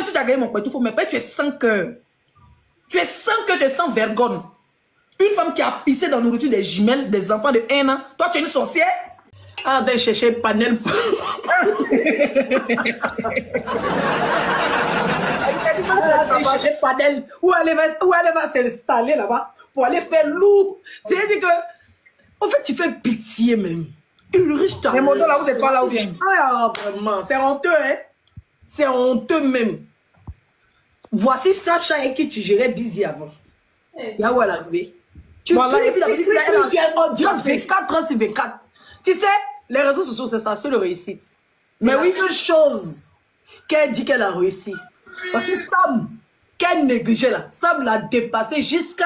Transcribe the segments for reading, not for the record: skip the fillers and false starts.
même si tu as gagné mon père, il faut me payer, tu es sans cœur. Tu es sans cœur, tu es sans vergogne. Une femme qui a pissé dans la nourriture des jumelles, des enfants de 1 an. Toi, tu es une sorcière? Ah, d'aller chercher panel. Chercher panel. Où elle va s'installer là-bas pour aller faire lourd. C'est-à-dire que, en fait, tu fais pitié même. Une riche talent. Les motos là, vous êtes pas là ou bien? Ah, vraiment, c'est honteux, hein. C'est honteux même. Voici Sacha avec qui tu gérais busy avant. Il y a où elle est arrivée? Tu voilà, et puis on dirait 24 ans sur 24. Tu sais, les réseaux sociaux, c'est ça, c'est le réussite. Mais oui, une chose qu'elle dit qu'elle a réussi. Parce que Sam, qu'elle négligeait là, Sam l'a dépassé jusqu'à...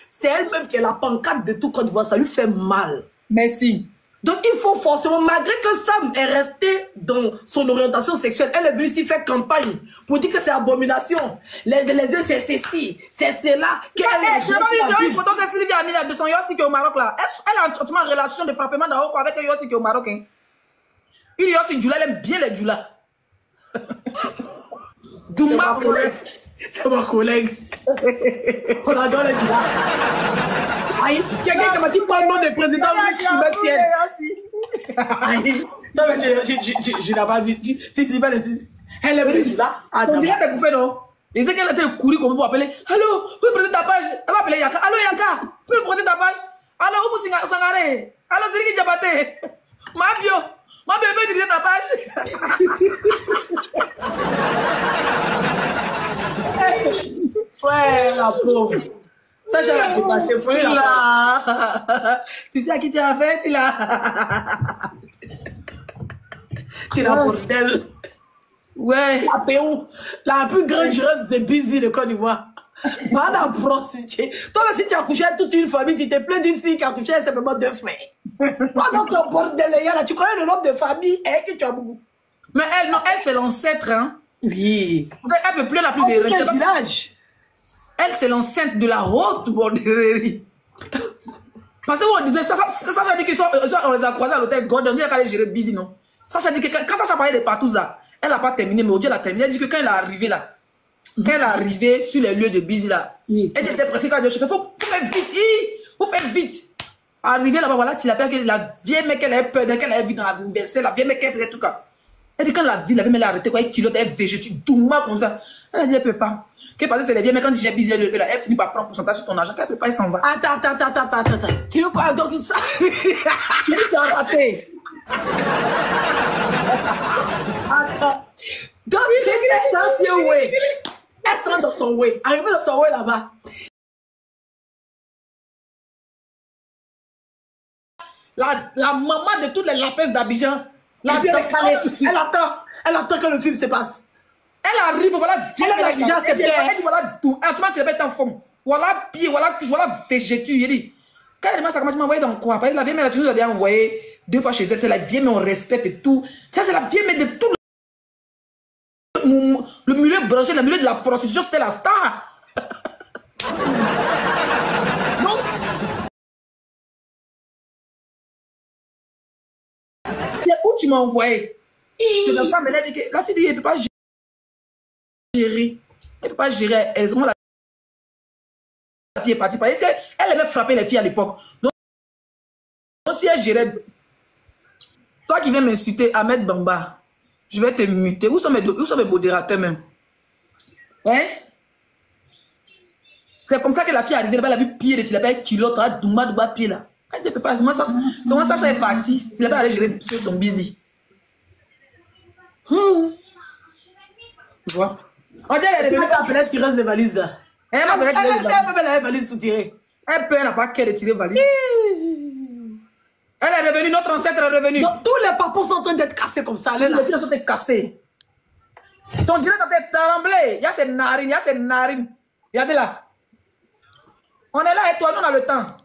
C'est elle-même qui est la pancarte de tout Côte d'Ivoire, ça lui fait mal. Merci. Donc il faut forcément, malgré que Sam est resté dans son orientation sexuelle, elle est venue ici faire campagne pour dire que c'est abomination. Les yeux, c'est ceci, c'est cela. Je n'ai pas vu une photo que Sylvie a mis là de son Yossi qui est au Maroc là. Elle a en relation de frappement d'Aoko avec un Yossi qui est au Maroc. Hein. Une Yossi Djoula, elle aime bien les Djoula. Douma collègue. C'est mon collègue. On adore les Djoula. Aïe, quelqu'un qui m'a dit pas le nom des présidents Aïe, non mais je n'ai pas vu. Elle est venue là. On dirait tes poupées, non? Et c'est qu'elle était courir comme vous appeler. Allô, vous pouvez prendre ta page. Elle va appeler Yaka. Allô Yaka, vous pouvez prendre ta page. Allô, vous pouvez s'engager. Allô, c'est qui Diabaté. Ma bio. Ma bébé, dirige ta page. Ouais, la pauvre. Ça, j'ai la dépassé. Tu sais à qui tu as fait, tu l'as. Tu l'as bordel. Ouais. La PO, la plus grande joueuse de busy de Côte d'Ivoire. Madame prostituée. Toi, si tu as couché avec toute une famille, tu te plains d'une fille qui a couché avec simplement 2 frères. Pendant ton bordel, là, tu connais le nombre de familles et que tu as beaucoup. Mais elle, non, elle, c'est l'ancêtre, hein. Oui. Elle peut plus la plus de village. Elle, c'est l'enceinte de la haute bordellerie. Parce qu'on disait, Sacha dit qu'on les a croisés à l'hôtel Gordon, il a qu'à les gérer busy, non? Sacha dit que quand Sacha parlait des partout là, elle n'a pas terminé, mais aujourd'hui elle a terminé. Elle dit que quand elle est arrivée là, quand elle est arrivée sur les lieux de busy là, elle était pressée quand elle dit, faut faire vite, faut faire vite. Arrivée là-bas, voilà, tu l'appelles que la vieille mec, elle a peur, qu'elle a vu dans l'université, la vieille mec, elle faisait tout cas. Elle dit quand la vieille mec, elle a arrêté, quoi, elle kilote, elle végétue, tout mal comme ça. Elle a dit, elle peut pas. Que parce que c'est les vieilles mecs, quand j'ai busy, elle finit par prendre pourcentage sur ton argent, qu'elle peut pas, elle s'en va. Attends. Tu veux pas, donc ça. Tu as raté. Attends. Donc, elle se rend dans son way. Arrivée dans son way là-bas. La maman de toutes les lapeuses d'Abidjan. Elle attend que le film se passe. Elle arrive, voilà, elle a accepté. Voilà tout. Tu m'as dit, elle est en forme. Voilà pied, voilà cuisse, voilà végétu. Il dit, quand elle demande ça, comment tu m'as envoyé dans quoi? Parce que la vieille mère, tu nous as déjà envoyé 2 fois chez elle. C'est la vieille mère, on respecte et tout. Ça, c'est la vieille mère de tout le milieu branché, le milieu de la prostitution, c'était la star. Non. Où tu m'as envoyé? C'est la femme, elle a dit que la fille dit, elle ne peut pas gérer. Elle ne peut pas gérer aisément la fille est partie. Parce qu'elle aimait frapper les filles à l'époque. Donc, si elle gérait... Toi qui viens m'insulter, Ahmed Bamba, je vais te muter. Où sont mes modérateurs même? Hein? C'est comme ça que la fille est arrivée là-bas, elle a vu pied de Tilabé, kilote, Douma, pied là. Elle ne peut pas. C'est moi, Sacha est parti. Tilabé allait gérer son busy. Tu vois? On dit elle est revenue. Elle peut tirer des valises là. Elle peut la valise sous tirer. Elle peut, elle n'a pas qu'elle de tirer valise. Elle est revenue, notre ancêtre est revenu. Donc tous les papos sont en train d'être cassés comme ça. Les filles sont cassées. Ton direct a fait trembler. Il y a ces narines, Regardez là. On est là et toi, nous on a le temps.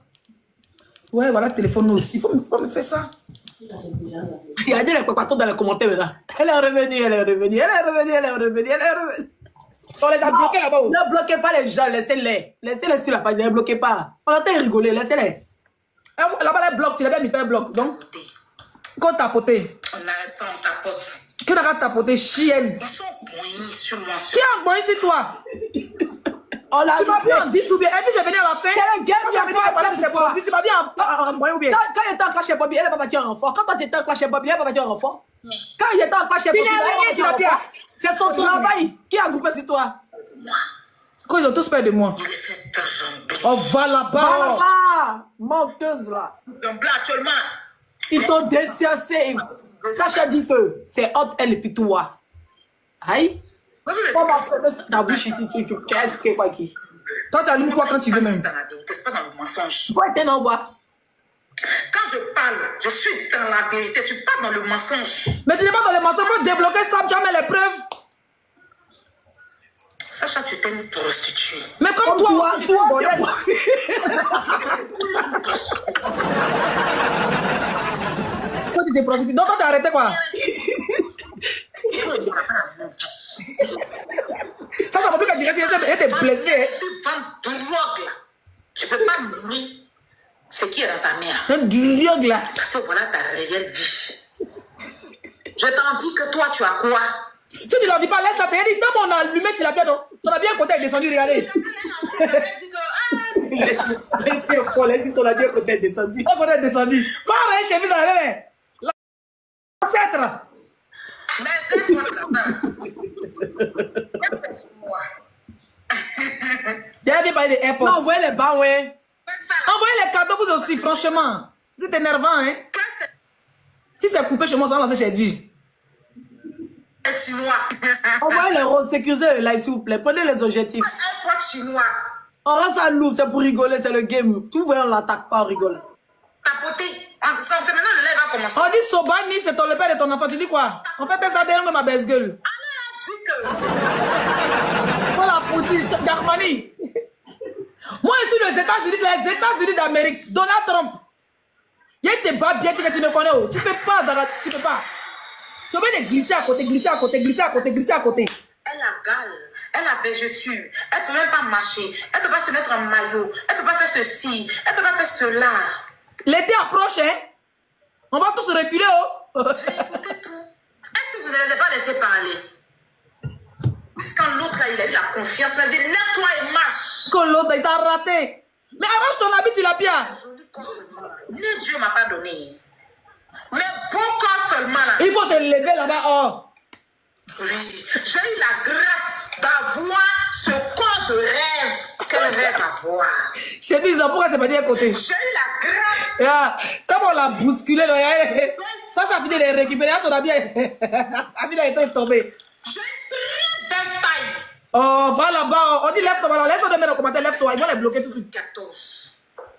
Ouais, voilà, téléphone aussi. Faut me faire ça. Regardez les papatons dans les commentaires maintenant. Elle est revenue. On les a bloqués là-bas. Ne bloquez pas les gens, laissez-les. Laissez-les sur la page, ne bloquez pas. On entend rigoler, laissez-les. Là-bas, les blocs, tu l'as bien mis pas un bloc. Donc, quand tapoter. On n'arrête pas, on tapote. Qui n'a tapoté chienne? Ils sont boyés sur moi. Qui a boyé sur toi? On l'a Tu m'as bien en 10 ou bien? Elle dit je vais venir à la fin. Tu m'as bien en boyé ou bien? Quand il était en clash chez Bobby, elle va partir en renfort. Quand toi t'étais en clash chez Bobby, elle va partir en renfort. Quand il était en clash chez Bobby, elle va partir en renfort. C'est son travail. Qui a groupé sur toi? Quand ils ont tous peur de moi. Il est fait trembler. Oh, va là-bas. Va là-bas. Menteuse là. Donc là, actuellement. Ils t'ont déciencé. Sacha dit que c'est entre elle et puis toi. Aïe. On va faire ta bouche ici. Tu as expliqué quoi qui? Toi, tu allumes quoi quand tu veux même? C'est pas dans le mensonge. Toi, t'es l'envoi. Quand je parle, je suis dans la vérité. Je suis pas dans le mensonge. Mais tu n'es pas dans les mensonges. Faut débloquer ça, tu as mis les preuves. Sacha, tu t'es une prostituée. Mais comme toi, t'es Toi, tu t'es prostituée. Donc, toi, t'as arrêté quoi? Ça, ça va plus qu'à dire qu'elle était blessée. Tu vends drogue là. Tu peux pas mourir. C'est qui est dans ta mère? Un drogue là. Parce que voilà ta réelle vie. Je t'envie que toi, tu as quoi? Si tu leur dis pas, laisse la télé, dit, comme on a allumé, tu l'as bien, donc, sur la bien côté, elle est descendue, regardez. C'est folle, elle dit sur la bien côté est descendu. La côté est descendue. Pas rien, chemise dans la même. L'ancêtre. Mais c'est quoi là-bas? J'ai bien parlé des AirPods. Non, envoyez les bas, ouais. Envoyez les cadeaux vous aussi, franchement. C'est énervant, hein. Si c'est coupé chez moi, ça va lancer chez lui. Chinois. Envoyez les roses, sécurisez le live, s'il vous plaît. Prenez les objectifs. Un pote chinois. On reste à nous, c'est pour rigoler, c'est le game. Tout voyant, on l'attaque pas, on rigole. Tapoter. C'est maintenant le live va commencer. On dit Sobani, c'est le père de ton enfant. Tu dis quoi? En fait, ça derrière ma baisse gueule. Elle a dit que. Voilà, petit Darmani. Moi, je suis les États-Unis d'Amérique. Donald Trump. Il te bat bien, tu me connais. Tu peux pas, Zara, tu peux pas. Tu veux les glisser à côté, glisser à côté, glisser à côté, glisser à côté. Elle a gale, elle a végéture, elle peut même pas marcher, elle peut pas se mettre en maillot, elle peut pas faire ceci, elle peut pas faire cela. L'été approche, hein? On va tous reculer, oh. J'ai écouté tout. Est-ce que je ne les ai pas laissé parler? Parce que quand l'autre là, il a eu la confiance, il a dit lève-toi et marche. Quand l'autre, il t'a raté. Mais arrange ton habit, il a bien. Joli corps seulement. Ni Dieu m'a pas donné. Mais bon corps seulement là. Il faut te lever là-bas, oh. Oui, j'ai eu la grâce d'avoir ce corps de rêve qu'elle rêve avoir. Chemise, pourquoi c'est pas dit à côté? J'ai eu la grâce. Yeah. Comme on l'a bousculé, là, Sacha a fini de récupérer son habit. Habit a été tombé. J'ai une très belle taille. Oh, va là-bas. On dit lève-toi, voilà. Laisse-toi de mettre dans le commentaire, lève-toi. Ils vont les bloquer tout de suite. 14.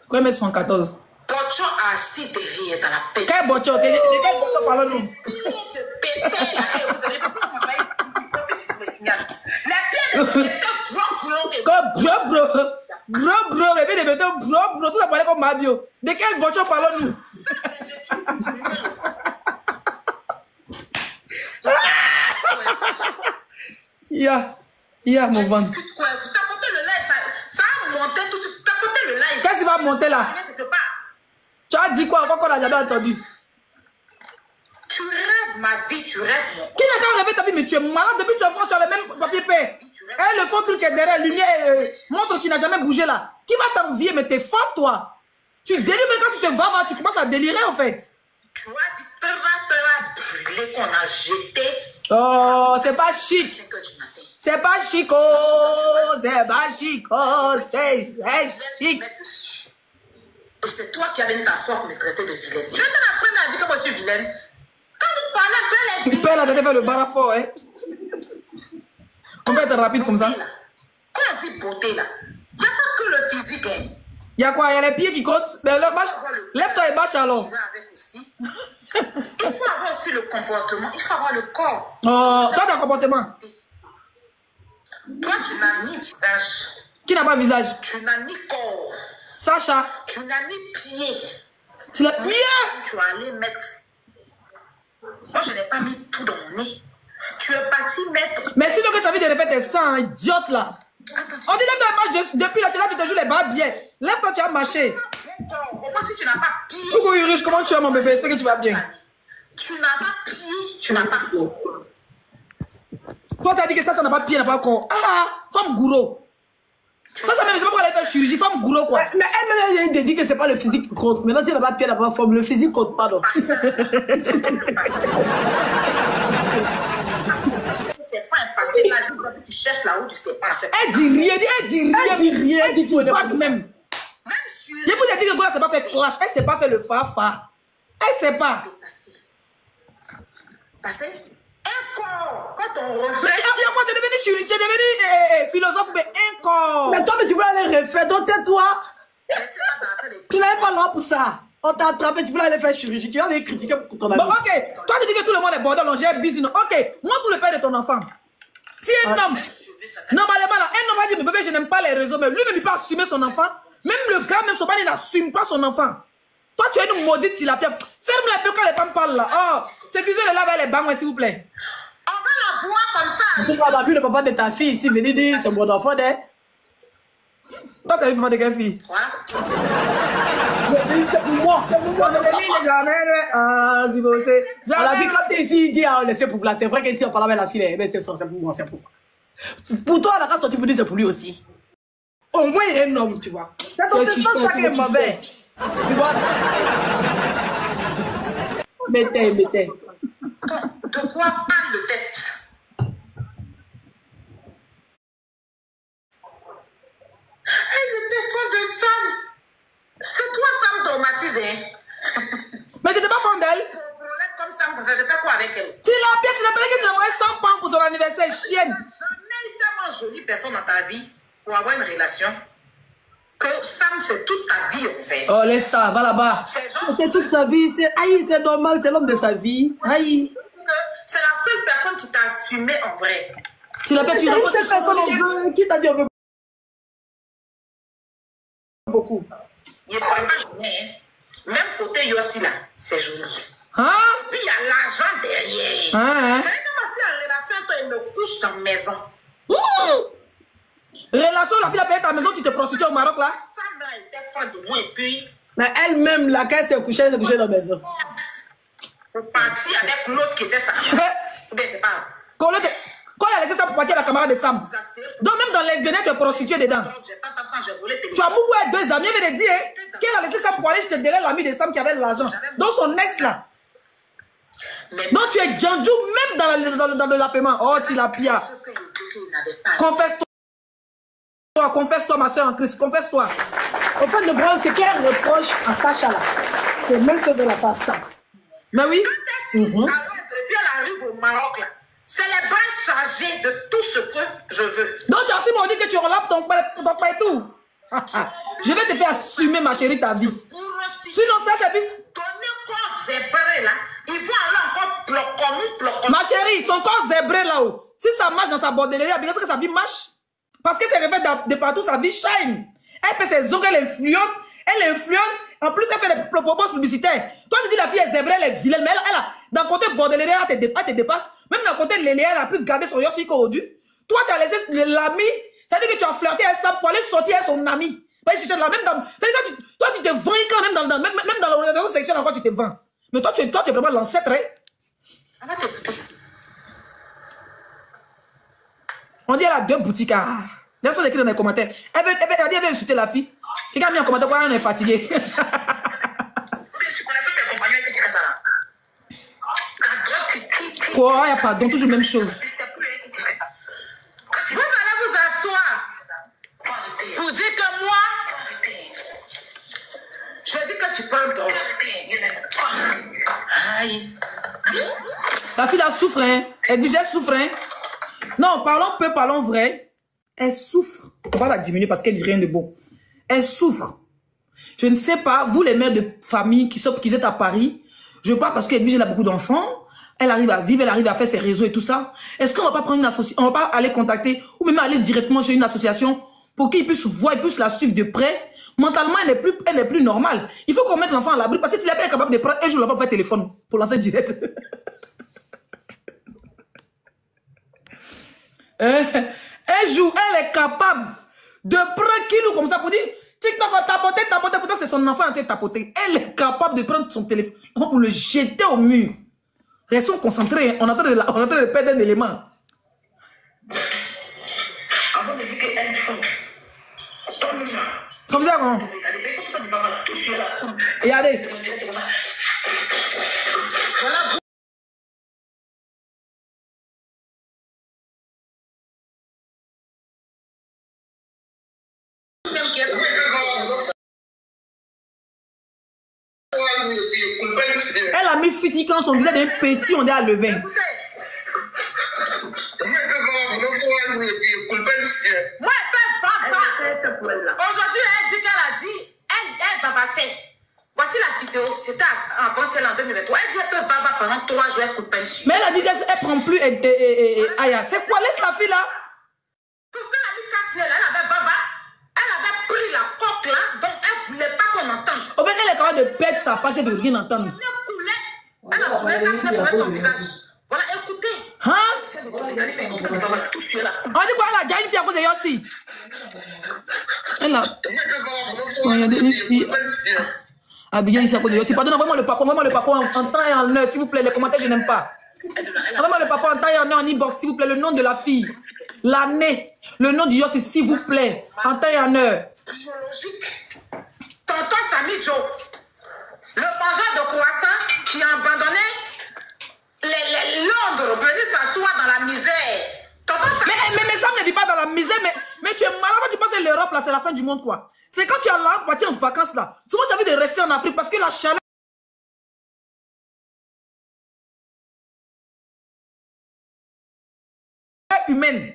Quoi, mettre 74? Bocho assis derrière dans la paix. Quel bocho? De quel bocho parlons-nous? Pierre de péter là, que vous avez pas envoyé. Le prophète me signale. La pierre de péter, Bro, et puis de mettre bro, tout ça parlait comme Mabio. De quel bocho parlons-nous? Ya, mon ventre. Quoi, vous tapotez le live, ça a monté tout de suite. Tapotez le live. Qu'est-ce qui va monter là? Tu as dit quoi encore qu'on n'a jamais entendu? Tu rêves ma vie, tu rêves mon corps. Qui n'a qu'à rêver ta vie, mais tu es malade depuis que tu es enfant, tu as le même papier peint. Et le fond truc qui est derrière, lumière, montre qui n'a jamais bougé là. Qui va t'envier, mais t'es fort toi. Tu délires, mais quand tu te vas, tu commences à délirer en fait. Tu as dit, te brûlé qu'on a jeté. Oh, c'est pas chic. 5 heures du matin. C'est pas chico, c'est pas chico, c'est chic. Et c'est toi qui avais t'asseoir pour me traiter de vilaine. Je vais te apprendre à dire que moi je suis vilaine. Quand vous parlez un peu, elle est vilaine. Il peut la tête vers le bar à fort, hein. On peut être rapide comme ça. Quand on dit beauté là, il n'y a pas que le physique. Hein. Il y a quoi? Il y a les pieds qui comptent. Ben, lève-toi et bâche alors. Avec aussi. Il faut avoir aussi le comportement, il faut avoir le corps. Oh, toi, t'as comportement. Toi, tu n'as ni visage. Qui n'a pas visage? Tu n'as ni corps. Sacha. Tu n'as ni pied. Tu l'as bien. Tu as allé mettre. Moi, je n'ai pas mis tout dans mon nez. Tu es parti mettre. Mais sinon que tu as envie de répéter tes sangs, idiote là. Attends, on dit lève-toi et marche depuis là, tu te joues les bas bien. Lève-toi, tu vas marcher. au moins si tu n'as pas pied. Coucou Urish, comment tu vas mon bébé? J'espère que tu vas bien. Tu n'as pas pied, tu n'as pas corps. Toi, tu as dit que Sacha n'a pas pied, n'a pas corps. Ah, femme gourou. Sacha même, je sais pas pourquoi elle fait chirurgie, femme gourou quoi. Mais elle-même, elle dit que c'est pas le physique qui compte. Maintenant, si elle n'a pas pied, elle n'a pas forme, le physique compte pas, donc. C'est pas un passé, vas-y, tu cherches là où tu sais pas. Elle dit rien, elle dit rien. Elle dit rien, elle dit tout. Pas de même. Je vous ai dit que Gola ne s'est pas fait clash, elle ne s'est pas fait le fa-fa. Elle ne sait pas. Passé. Un corps, quand on refait. Tu es devenu chirurgien, tu es devenu philosophe, mais un corps. Mais toi, mais tu voulais aller refaire, donc tais-toi. Tu n'avais pas là pour ça. On t'a attrapé, tu voulais aller faire chirurgie, tu vas aller critiquer pour ton ami. Bon, ok. Toi, tu dis que tout le monde est bordel, on gère business. Ok, montre le père de ton enfant. Si un homme, normalement, là, un homme va dire, mais bébé, je n'aime pas les réseaux, mais lui-même, il peut assumer son enfant. Même le gars, même son père, il n'assume pas son enfant. Toi, tu es une maudite tilapia. Ferme-la un peu quand les femmes parlent là. Oh, excusez-le là avec les bangs, s'il vous plaît. On va la voir comme ça. Tu vas vu le papa de ta fille ici venir dire c'est mon enfant, hein? Toi, t'as vu le papa de quelle fille? Voilà. Moi, Jamais. Ah, si vous savez. on l'a vu quand t'es ici, il dit, ah, laissez pour là. C'est vrai qu'ici, on parle avec la fille, mais c'est pour moi, c'est pour moi. Pour toi, on a qu'à sortir pour dire c'est pour lui aussi. Au moins, il est un homme, tu vois. C'est ton ça qui est mauvais. Tu vois? Mettez. De quoi parle le test? Elle était folle de Sam. C'est toi, Sam, traumatisé. Mais tu n'étais pas fan d'elle? Pour l'être comme Sam, comme ça, je fais quoi avec elle? Tu l'as bien, tu t'attendais que tu l'aimerais 100 pounds pour son anniversaire, chienne. Jamais eu tellement jolie personne dans ta vie pour avoir une relation. Que Sam, c'est toute ta vie, en fait. Oh, laisse ça, va là-bas. C'est toute sa vie, c'est normal, c'est l'homme de sa vie. Aïe. C'est la seule personne qui t'a assumé en vrai. Tu l'as bien, tu C'est cette personne, on veut. Qui t'a dit on veut beaucoup? Il est vraiment joli, hein. Même côté Yossi là, c'est joli. Hein? Puis il y a l'argent derrière. Hein? C'est comme si en relation, toi, il me couche dans la maison. Relation, la fille a payé ta maison, tu te prostitues au Maroc là? Sam là était fan de moi et puis. Mais elle-même, là, quand elle s'est couchée dans la maison. Pour partir avec l'autre qui était sa femme. Bien, c'est pas. Quand elle a laissé ça pour partir à la camarade de Sam. Donc même dans lesbienne, tu es prostituée dedans. Tu as mouru avec 2 amis, elle vient de dire qu'elle a laissé ça pour aller jeter derrière l'ami de Sam qui avait l'argent. Donc son ex là. Donc tu es Djandjou même dans le lapement. Oh, tu l'as pia. Confesse-toi ma soeur en Christ, confesse-toi. Au fait, le problème, c'est qu'elle reproche à Sacha là. C'est même chose de la part ça. Mais oui. Quand elle arrive au Maroc là. C'est les bras chargés de tout ce que je veux. Donc tu as aussi dit que tu relapes ton père et tout. Je vais te faire assumer ma chérie ta vie. Sinon ça j'ai dit. Donner corps zébré là, ils vont aller encore bloquer. Ma chérie, son corps zébré là-haut. Si ça marche dans sa bordellerie, bien sûr que sa vie marche. Parce que c'est révélé de partout, sa vie shine. Elle fait ses ongles, elle influente. En plus, elle fait des propos publicitaires. Toi, tu dis la fille est zébrée, elle est vilaine, mais elle a, dans le côté bordellerie, elle te dépasse. Même dans le côté Léléa, elle a pu garder son yossi qu'aujourd'hui. Toi, tu as laissé l'ami. C'est-à-dire que tu as flirté avec ça pour aller sortir avec son ami. C'est-à-dire que toi, tu te vends quand même même dans l'organisation sexuelle, encore tu te vends. Mais toi, tu es vraiment l'ancêtre. Hein? On dit elle a 2 boutiques. Les gens sont écrits dans les commentaires. Elle veut insulter la fille. Quelqu'un a mis en commentaire quoi, elle est fatiguée. Tu connais pas tes compagnons qui disent ça là? Quoi, il n'y a pas donc toujours même chose. Vous allez vous asseoir pour dire que moi, je dis que tu prends drogue. Aïe. La fille là souffre, hein. Elle dit j'ai souffre, hein. Non, parlons peu, parlons vrai. Elle souffre. On va pas la diminuer parce qu'elle dit rien de bon. Elle souffre. Je ne sais pas, vous les mères de famille qui êtes à Paris, je parle parce qu'Edwige elle a beaucoup d'enfants. Elle arrive à vivre, elle arrive à faire ses réseaux et tout ça. Est-ce qu'on va pas prendre une association, on va pas aller contacter ou même aller directement chez une association pour qu'ils puissent voir, ils puissent la suivre de près. Mentalement, elle est plus normale. Il faut qu'on mette l'enfant à l'abri parce que tu n'es pas capable de prendre un jour l'enfant pour faire téléphone pour lancer direct. Un jour, elle est capable de prendre kilo comme ça pour dire TikTok a tapoté, pourtant c'est son enfant qui a tapoté. Elle est capable de prendre son téléphone pour le jeter au mur. Restons concentrés. On est en train de perdre un élément. Avant de dire qu'elles sont. Son visage comment? Regardez. Voilà. Même qui est Elle a mis futi quand son visage est petit, on est à lever. Écoutez. Moi, elle peut va. Aujourd'hui, elle dit qu'elle a dit, elle va passer. Voici la vidéo, c'était avant celle en 2023. Elle dit qu'elle peut va pendant 3 jours, elle coupe peine sur. Mais elle a dit qu'elle prend plus. Aya, c'est quoi? Laisse la fille là. Tout ça, elle a mis cache-nez, elle avait baba. Elle avait pris la coque là, donc elle ne voulait pas qu'on entende. En fait, elle est capable de perdre sa page, elle ne veut rien entendre. Elle a soulevé cache-nez pour son visage. Voilà, écoutez. Hein? On dit quoi? Elle a déjà une fille à cause de Yossi. Elle a. Regardez une fille. Abidjan ici à cause de Yossi. Pardon, envoyez-moi le papa en temps et en heure, s'il vous plaît. Les commentaires, je n'aime pas. Envoyez-moi le papa en temps et en heure en e-box, s'il vous plaît. Le nom de la fille. L'année. Le nom du Yossi, s'il vous plaît. En temps et en heure. Biologique. Tonton Sami Joe, le mangeur de croissant qui a abandonné Londres, venu s'asseoir dans la misère. Mais ça ne vit pas dans la misère, mais tu es malade quand tu penses que l'Europe là, c'est la fin du monde quoi. C'est quand tu es là, partir en vacances là. Souvent tu as envie de rester en Afrique parce que la chaleur est humaine.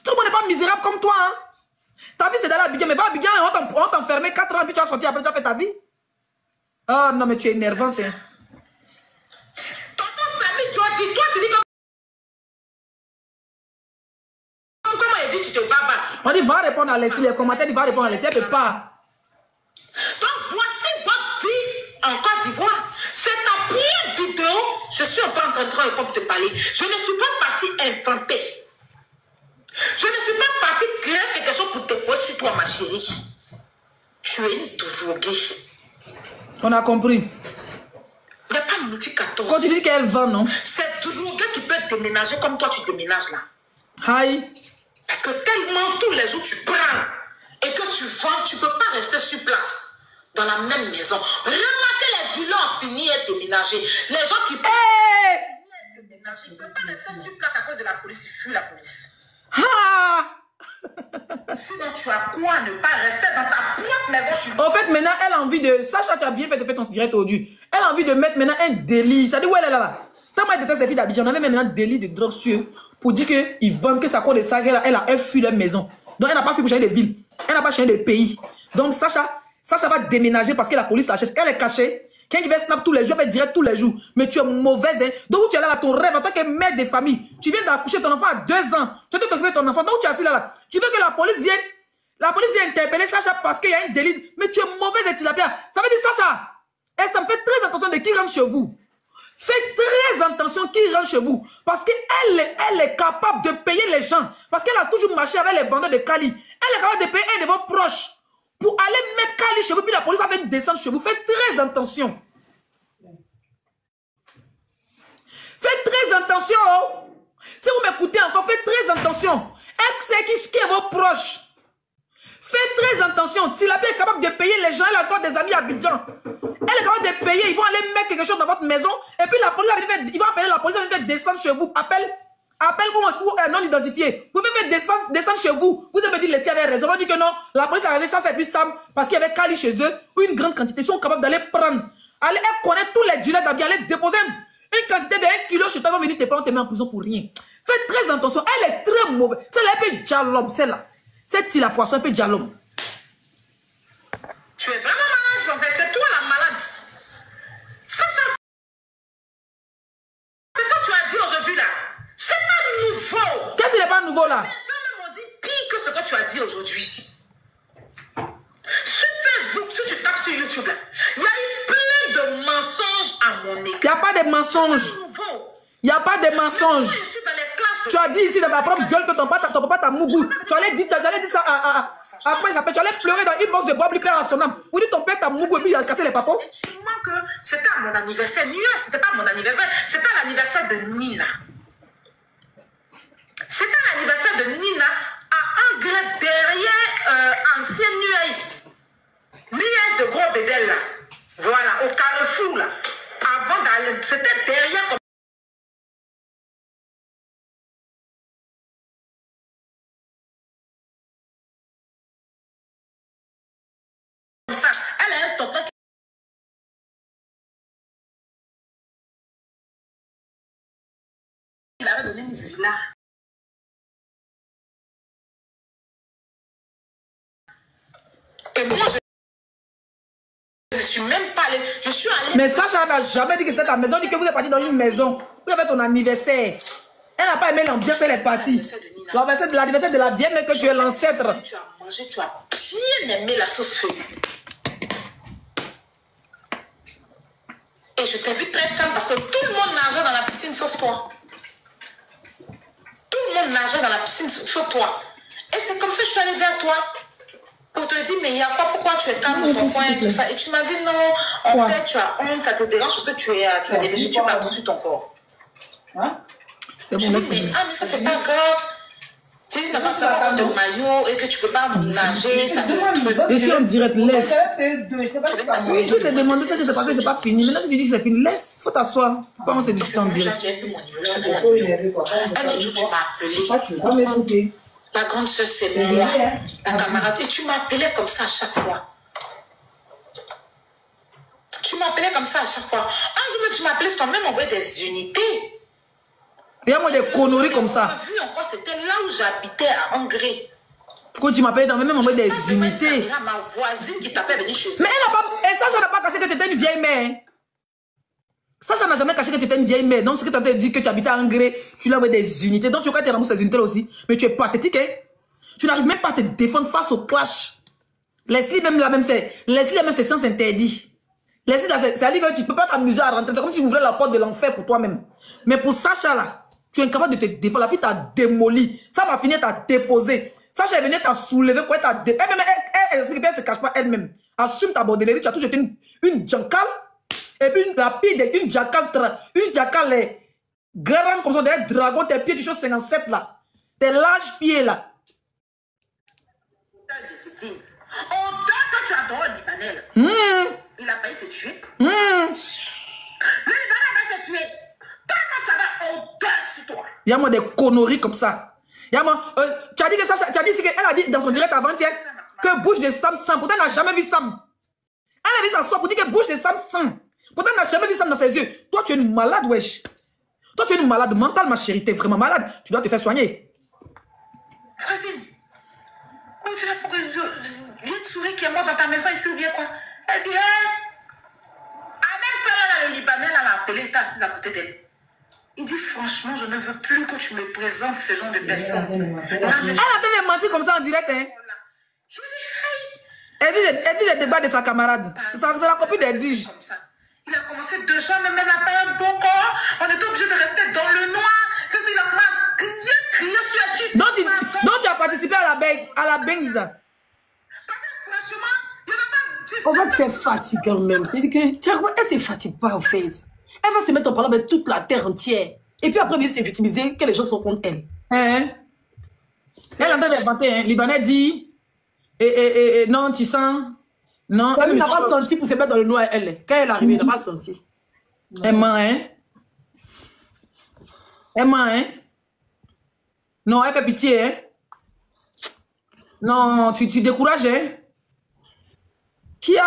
Tout le monde n'est pas misérable comme toi. Hein? Ta vie, c'est d'aller à Abidjan. Mais va à Abidjan, on va t'enfermer 4 ans, puis tu vas sortir après, tu as fait ta vie. Oh non, mais tu es énervante. Hein. Tonton Sami, toi, tu dis que... Comment il dit tu te vas battre? On dit, va répondre à les commentaires, il va répondre à elle ne peut pas. Donc, voici votre vie en Côte d'Ivoire. C'est ta première vidéo. Je suis un peu en train de te parler. Je ne suis pas partie inventer. Je ne suis pas partie créer quelque chose pour te poser sur toi, ma chérie. Tu es une droguée. On a compris. Il n'y a pas de midi 14. Quand tu dis qu'elle vend, non? C'est droguée qui peut déménager comme toi, tu déménages là. Aïe. Parce que tellement tous les jours tu prends et que tu vends, tu ne peux pas rester sur place dans la même maison. Remarquez les dealers ont fini et déménager. Les gens qui peuvent déménager, ils ne peuvent pas rester sur place à cause de la police. Ils fuient la police. Ah! Sinon, tu as quoi ne pas rester dans ta propre maison? En fait, maintenant, elle a envie de... Sacha, tu as bien fait de faire ton direct aujourd'hui. Elle a envie de mettre maintenant un délit. Ça dit où elle est là-bas? Tant moi, elle déteste ces filles d'Abidjan. On avait maintenant un délit de drogue sur eux pour dire qu'ils vendent, que ça cause de ça. Elle fuit leur maison. Donc, elle n'a pas fui pour changer de ville. Elle n'a pas changé de pays. Donc, Sacha va déménager parce que la police la cherche. Elle est cachée. Quelqu'un qui fait snap tous les jours, fait direct tous les jours. Mais tu es mauvaise, hein. Donc, où tu es là, ton rêve en tant que mère de famille. Tu viens d'accoucher ton enfant à 2 ans. Tu dois t'occuper de ton enfant. Donc, où tu es assis là. Tu veux que la police vienne interpeller Sacha parce qu'il y a un délit. Mais tu es mauvaise, et Tilapia. Ça veut dire, Sacha, et ça me fait très attention de qui rentre chez vous. Faites très attention qui rentre chez vous. Parce qu'elle est capable de payer les gens. Parce qu'elle a toujours marché avec les vendeurs de Cali. Elle est capable de payer un de vos proches pour aller mettre Cali chez vous. Puis la police va venir descendre chez vous. Faites très attention. Faites très attention. Si vous m'écoutez encore, faites très attention. Elle sait qui est vos proches. Faites très attention. Tilapia est capable de payer les gens. Elle a encore des amis à Abidjan. Elle est capable de payer. Ils vont aller mettre quelque chose dans votre maison. Et puis la police va venir faire, ils vont appeler la police, va venir faire descendre chez vous. Appel ou non identifié. Vous pouvez faire descendre chez vous. Vous avez dit laisser avec raison. On dit que non. La police a regardé ça, c'est plus Sam. Parce qu'il y avait Kali chez eux. Ou une grande quantité. Ils sont capables d'aller prendre. Elle connaît tous les dealers d'Abidjan. Elle déposer une quantité de 1 kilo chez toi. Ils vont venir te prendre, te mettre en prison pour rien. Faites très attention. Elle est très mauvaise. Celle-là, elle peut dialogue. Celle-là. Cette île à poisson, elle peut dialogue. Tu es vraiment malade, en fait. C'est toi la malade. Sacha, c'est ce que tu as dit aujourd'hui là. C'est pas nouveau. Qu'est-ce qui n'est pas nouveau là? Les gens m'ont dit pire que ce que tu as dit aujourd'hui. Sur Facebook, si tu tapes sur YouTube là, il y a eu plein de mensonges à mon égard. Il n'y a pas de mensonges. C'est nouveau. Il n'y a pas de mensonges. Je suis dans les classes Tu as dit ici dans ta propre gueule que ton papa t'a mougou. Tu allais dire ça à comment il s'appelle? Tu allais pleurer dans une box de bois, lui père à son âme. Pour dire ton père t'a mougou et puis il a cassé les papos. Que c'était à mon anniversaire. C'était pas mon anniversaire, c'était l'anniversaire de Nina. C'était l'anniversaire de Nina à Anglais derrière ancien Nuez. Nuez de Gros Bédel là. Voilà, au Carrefour là. Avant d'aller, c'était derrière comme ça. Elle a un tonton qui lui avait donné une villa. Et moi, je ne suis même pas allée. Je suis allée. Mais Sacha n'a jamais dit que c'était ta maison. Elle dit que vous êtes parti dans une maison. Vous avez ton anniversaire. Elle n'a pas aimé l'ambiance, elle est partie. L'anniversaire de la vieille mère que tu es l'ancêtre. Tu as mangé, tu as bien aimé la sauce feuille. Et je t'ai vu très calme parce que tout le monde nageait dans la piscine sauf toi. Tout le monde nageait dans la piscine sauf toi. Et c'est comme ça que je suis allée vers toi. Pour te dire, mais il y a quoi? Pourquoi tu es calme dans ton coin et tout ça? Et tu m'as dit non, en fait, tu as honte, ça te dérange parce que tu as des végétaux partout sur ton corps. Hein? C'est bon, mais ça, c'est pas grave. Tu dis, tu n'as pas fait de maillot et que tu peux pas nager, ça te truc. Je suis en direct, laisse. Je t'ai demandé ce qui s'est passé, c'est pas fini. Maintenant, si tu dis que c'est fini, laisse, faut t'asseoir. Comment c'est du temps en direct? J'ai plus mon numéro. Un autre jour, tu m'as appelé. La grande soeur, c'est moi, la camarade. Et tu m'appelais comme ça à chaque fois. Tu m'appelais comme ça à chaque fois. Un jour, tu m'appelais, tu m'as même envoyé des unités. Il y a moi des conneries comme ça. Vu encore, c'était là où j'habitais à Hongrie. Quand tu m'appelais, tu m'as même envoyé des unités. Ma voisine qui t'a fait venir chez elle. Mais elle n'a pas. Et Sacha n'a pas caché que tu étais une vieille mère. Sacha n'a jamais caché que tu étais une vieille mère. Donc, ce que tu as dit que tu habitais à Hongrie, tu lui as envoyé des unités. Donc, tu as été remboursé ces unités aussi. Mais tu es pathétique, hein. Tu n'arrives même pas à te défendre face au clash. Leslie, même la même, c'est sens interdit. Leslie, c'est-à-dire que tu ne peux pas t'amuser à rentrer. C'est comme si tu ouvrais la porte de l'enfer pour toi-même. Mais pour Sacha, là, tu es incapable de te défendre. La fille t'a démoli. Ça va finir, t'a déposé. Sacha est venue, t'a soulevé. Quoi, elle explique bien, elle ne se cache pas elle-même. Assume ta bordellerie. Tu as toujours été une jackal. Et puis la pire, une jackal grande comme ça, des dragons, tes pieds, tu choses 57 là. Tes larges pieds là. Autant que tu adores le Libanais. Il a failli se tuer. Le Libanais va se tuer. Tellement tu avais autant sur toi. Il y a moi des conneries comme ça. Il y a moi, tu as dit que Sacha, tu as dit qu'elle a dit dans son direct avant-hier que bouche de Sam sang. Pourtant, elle n'a jamais vu Sam. Elle a dit ça soit pour dire que bouche de Sam sang. Pourtant, elle n'a jamais vu Sam dans ses yeux. Toi, tu es une malade, wesh. Toi, tu es une malade mentale, ma chérie. Tu es vraiment malade. Tu dois te faire soigner. Vas-y. Oh, tu l'as pour que je viens de sourire qui est mort dans ta maison ici ou bien quoi? Elle dit, en même temps, là, le Libanais, là, l'a appelé, il était assis à côté d'elle. Il dit, franchement, je ne veux plus que tu me présentes ce genre de personnes. Elle a tellement menti comme ça en direct, hein. Je lui dis, Elle dit, je débat de sa camarade. C'est la copine d'Edwige. Il a commencé déjà, mais elle n'a pas un beau corps. On était obligé de rester dans le noir. Il a commencé à crier sur la petite. Donc tu as participé à la Benz. Franchement, il n'y avait pas... En fait, c'est fatigant même. C'est-à-dire que, elle ne se fatigue pas, en fait. Elle va se mettre en parlant avec toute la terre entière. Et puis après, elle va se victimiser que les gens sont contre elle. Elle est en train d'inventer, hein. Libanais dit, non, tu sens... Non, elle n'a pas senti pour se mettre dans le noir, elle. Quand elle est arrivée, elle n'a pas senti. Elle ment, hein? Elle ment, hein? Non, elle fait pitié, hein? Non, tu décourages, hein? Tia!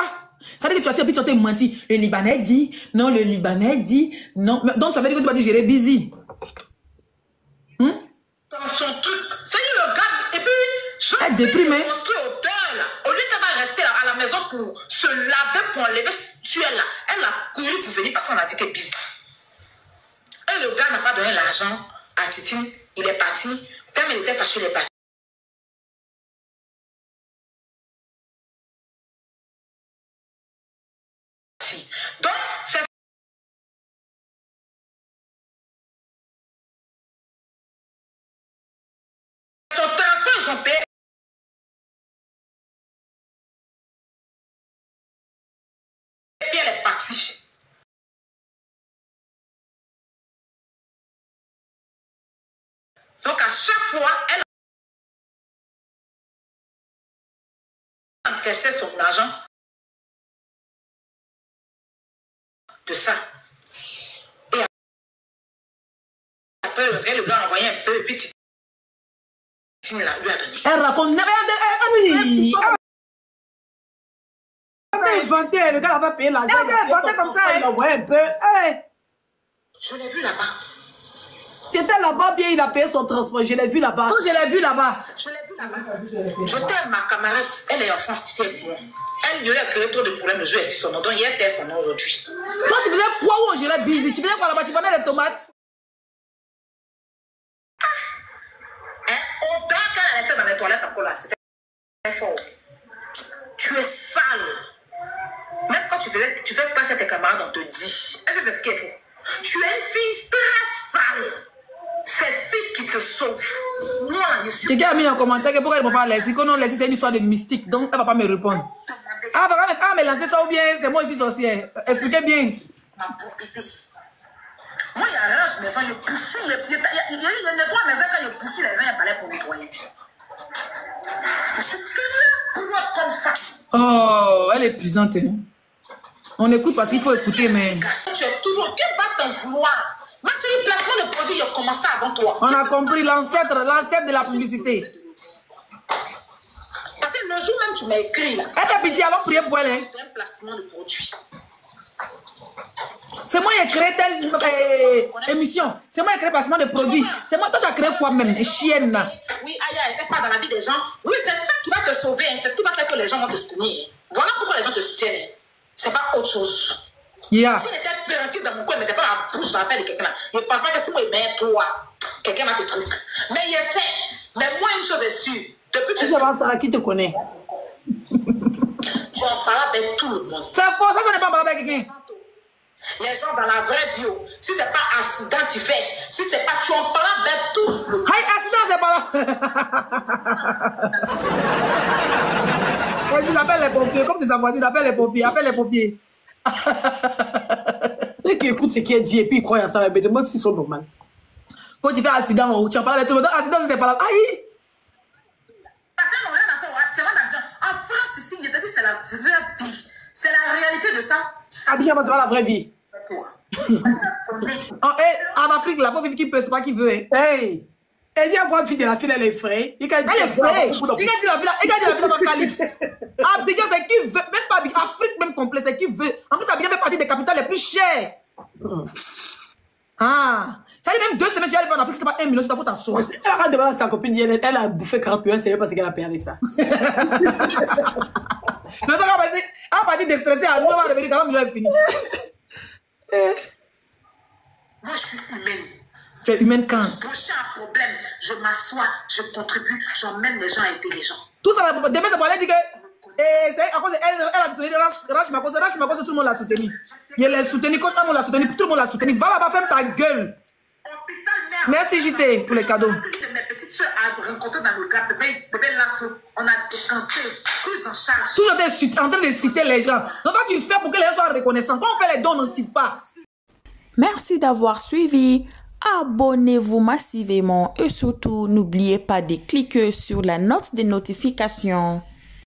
Ça veut dire que tu as fait puis tu as menti. Le Libanais dit, non, le Libanais dit, non. Donc, ça veut dire que tu vas dire, j'ai busy. Dans son truc, c'est le gars, et puis, elle déprime, hein? Au lieu qu'elle va rester à la maison pour se laver, pour enlever elle là, elle a couru pour venir parce qu'on a dit qu'elle est busy. Et le gars n'a pas donné l'argent à Titine, il est parti. Tellement il était fâché, il est parti. Donc, c'est fois, elle encaissait son argent de ça. Et après, le gars a envoyé un peu, et puis Tine lui a donné. Elle raconte. Le gars n'a pas payé l'argent. Elle a inventé comme ça. Il a envoyé un peu. Je l'ai vu là-bas. C'était là-bas bien, il a payé son transport. Je l'ai vu là-bas. Quand je l'ai vu là-bas. Je l'ai vu là-bas. Je t'aime, ma camarade. Elle est en France ici avec moi. Elle lui a créé trop de problèmes. Je lui ai dit son nom. Donc, il était son nom aujourd'hui. Toi, tu faisais quoi où on gérait busy? Tu faisais quoi là-bas? Tu vendais les tomates? Autant qu'elle a laissé dans les toilettes encore là. C'était fort. Tu es sale. Même quand tu fais passer tes camarades, on te dit. Est-ce que c'est ce qu'il faut? Tu es une fille très sale. C'est fille qui te sauve. Moi, je suis. Quelqu'un a mis en commentaire que pourquoi il ne va pas laisser. Que non, laisser, c'est une histoire de mystique. Donc, elle ne va pas me répondre. Ah, va me lancer ça ou bien c'est moi ici sorcière. Expliquez bien. Ma propriété. Moi, il y a un range maison, je pousse. Il y a nettoie maison quand je pousse les gens, il y a balai pour nettoyer. Je suis tellement propre comme ça. Oh, elle est puissante. Hein? On écoute parce qu'il faut écouter, mais. Tu es toujours. Qui va t'en vouloir? Moi, sur le placement de produits, il a commencé avant toi. On a compris l'ancêtre de la publicité. Parce que le jour même, tu m'as écrit là. Elle t'a pitié, allons prier pour elle. Hein? C'est un placement de produits. C'est moi qui ai créé telle émission. C'est moi qui ai créé placement de produits. C'est moi, toi, tu as créé quoi même? Une chienne. Oui, aïe, elle fait pas dans la vie des gens. Oui, c'est ça qui va te sauver. Hein. C'est ce qui va faire que les gens vont te soutenir. Voilà pourquoi les gens te soutiennent. C'est pas autre chose. Yeah. Si elle était perdu dans mon coin, elle ne mettait pas la bouche dans la tête de quelqu'un là. Je ne pense pas que si moi, il met toi, quelqu'un m'a tes trucs. Mais il essaie. Mais moi, une chose est sûre. Depuis que tu sais. Qui te connaît? Tu en parles avec tout le monde. C'est faux, ça, je n'ai pas parlé avec quelqu'un. Les gens dans la vraie vie, si c'est pas accident, tu fais. Si c'est pas, tu en parles avec tout le monde. Hey, accident, c'est pas là. Ils appellent les pompiers, comme tes voisins, ils appellent les pompiers, appelle les pompiers. Dès qu'ils écoutent ce qui est dit et puis ils croient à ça, mais demande s'ils sont normaux. Quand tu fais accident, tu en parles avec tout le monde. Accident, c'est pas là. Aïe! Parce que non, rien à faire. C'est vrai d'argent. En France, ici, je te dis, c'est la vraie vie. C'est la réalité de ça. Abidjan, c'est pas la vraie vie. En Afrique, la femme qui peut, c'est pas qui veut. Hein. Hey! Elle dit à voir une fille de la fille, elle est fraîche. Elle est fraîche. Il a dit la ville dans Cali. Abidjan, c'est qui veut. Même pas Abidjan, Afrique même complet, c'est qui veut. En plus, Abidjan fait partie des capitales les plus chères. Ah! Ça dit même 2 semaines, tu vas aller faire en Afrique, c'est pas 1 million, c'est ta faute à soi. Elle a demandé à sa copine, elle a bouffé 40 millions, c'est parce qu'elle a payé avec ça. Le temps a pas dit de stresser, à nous, on va revenir, 40 millions est fini. Moi, je suis humaine. Tu es humaine quand? Prochain problème, je m'assois, je contribue, j'emmène les gens intelligents. Tout ça, demain, c'est pour elle dire que. C'est à cause elle a soutenu Rachmakoso, tout le monde l'a soutenu. Il l'a soutenu, quand tout le monde l'a soutenu, tout le monde l'a soutenu. Va là-bas, ferme ta gueule. Merci JT pour les cadeaux. Mes petites soeurs a rencontré dans le gars, bébé Lasso, on a décanté, prise en charge. Toujours en train de citer les gens. Donc quand tu fais pour que les gens soient reconnaissants, quand on fait les dons, on ne cite pas. Merci d'avoir suivi. Abonnez-vous massivement et surtout n'oubliez pas de cliquer sur la note de notification.